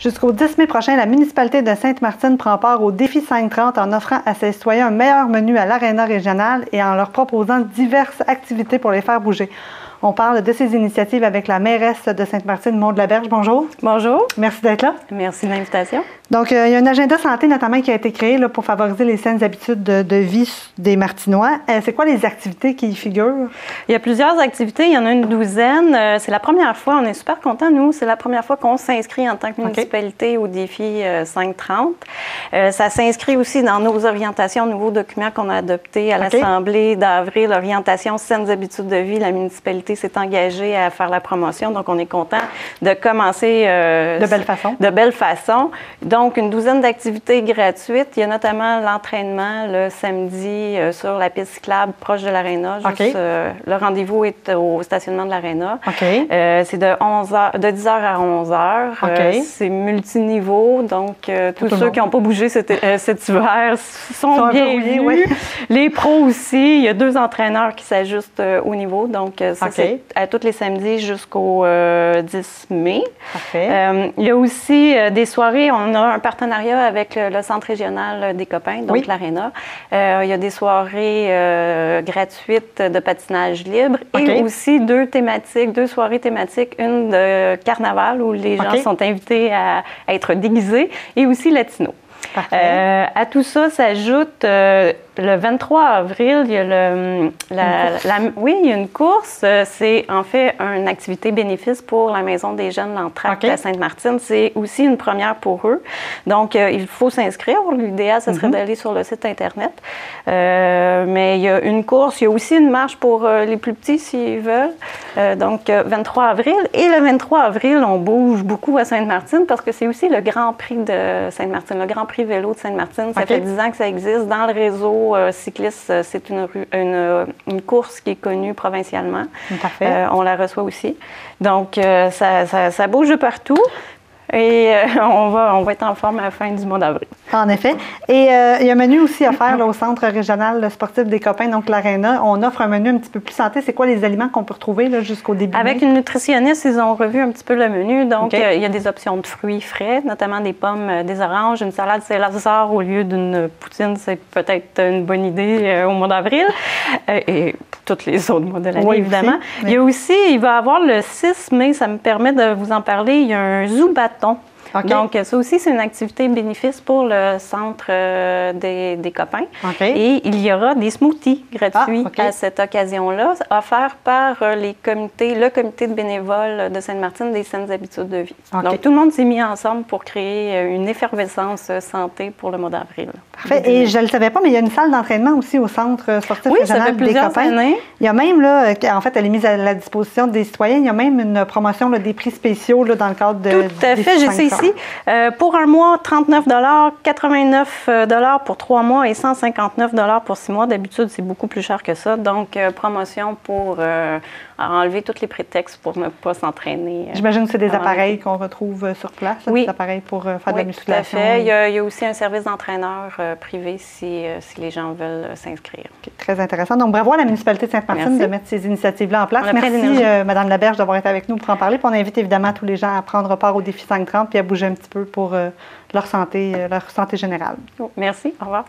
Jusqu'au 10 mai prochain, la municipalité de Sainte-Martine prend part au Défi 530 en offrant à ses citoyens un meilleur menu à l'aréna régional et en leur proposant diverses activités pour les faire bouger. On parle de ces initiatives avec la mairesse de Sainte-Martine, Maude Laberge. Bonjour. Bonjour. Merci d'être là. Merci de l'invitation. Donc, il y a un agenda santé notamment qui a été créé là, pour favoriser les saines habitudes de vie des Martinois. C'est quoi les activités qui y figurent? Il y a plusieurs activités, il y en a une douzaine. C'est la première fois, on est super contents, nous, c'est la première fois qu'on s'inscrit en tant que municipalité au défi 530. Ça s'inscrit aussi dans nos orientations, nouveaux documents qu'on a adoptés à l'Assemblée d'avril, orientation saines habitudes de vie. La municipalité s'est engagée à faire la promotion, donc on est content de commencer de belle façon. De belle façon. Donc, une douzaine d'activités gratuites. Il y a notamment l'entraînement le samedi sur la piste cyclable proche de l'aréna. Le rendez-vous est au stationnement de l'aréna. C'est de 10h à 11h. C'est multiniveau, donc tous ceux qui n'ont pas bougé cet hiver sont bienvenus. Oui. Les pros aussi. Il y a 2 entraîneurs qui s'ajustent au niveau. Donc, ça, c'est à tous les samedis jusqu'au 10 mai. Il y a aussi des soirées. On a un partenariat avec le Centre régional des copains, donc l'Aréna. Il y a des soirées gratuites de patinage libre et aussi 2 soirées thématiques, une de carnaval où les gens sont invités à être déguisés et aussi latino. À tout ça s'ajoute le 23 avril, il y a il y a une course. C'est en fait une activité bénéfice pour la Maison des jeunes L'Entracte à Sainte-Martine. C'est aussi une première pour eux. Donc, il faut s'inscrire. L'idéal, ce serait d'aller sur le site Internet. Mais il y a une course. Il y a aussi une marche pour les plus petits s'ils veulent. Donc, 23 avril. Et le 23 avril, on bouge beaucoup à Sainte-Martine parce que c'est aussi le Grand Prix de Sainte-Martine, le Grand Prix vélo de Sainte-Martine. Ça fait 10 ans que ça existe dans le réseau cycliste. C'est une course qui est connue provincialement. On la reçoit aussi. Donc, ça bouge de partout. Et on va être en forme à la fin du mois d'avril. En effet. Et il y a un menu aussi à faire là, au Centre régional sportif des copains, donc l'Aréna. On offre un menu un petit peu plus santé. C'est quoi les aliments qu'on peut retrouver là, jusqu'au début? Avec une nutritionniste, ils ont revu un petit peu le menu. Donc, il y a des options de fruits frais, notamment des pommes, des oranges, une salade Saint-Lazare au lieu d'une poutine. C'est peut-être une bonne idée au mois d'avril. Et tous les autres mois de l'année, évidemment. Il y a aussi, il va y avoir le 6 mai, ça me permet de vous en parler, il y a un zoo-bâton. Donc, ça aussi, c'est une activité bénéfice pour le Centre des copains. Et il y aura des smoothies gratuits à cette occasion-là, offerts par le comité de bénévoles de Sainte-Martine des saines habitudes de vie. Donc, tout le monde s'est mis ensemble pour créer une effervescence santé pour le mois d'avril. Parfait. Et je ne le savais pas, mais il y a une salle d'entraînement aussi au Centre sportif régional des copains. Années. Il y a même, là, en fait, elle est mise à la disposition des citoyens. Il y a même une promotion là, des prix spéciaux là, dans le cadre de... Tout à fait, j'ai ça ici. Pour un mois, 39 89 pour 3 mois et 159 pour 6 mois. D'habitude, c'est beaucoup plus cher que ça. Donc, promotion pour enlever tous les prétextes pour ne pas s'entraîner. J'imagine que c'est des appareils qu'on retrouve sur place, des appareils pour faire de la musculation. Tout à fait. Il y a aussi un service d'entraîneur privé si les gens veulent s'inscrire. Très intéressant. Donc, bravo à la municipalité de Sainte-Martine de mettre ces initiatives-là en place. Merci, Mme Laberge, d'avoir été avec nous pour en parler. Puis on invite évidemment tous les gens à prendre part au défi 530 puis à bouger un petit peu pour leur santé générale. Merci. Au revoir.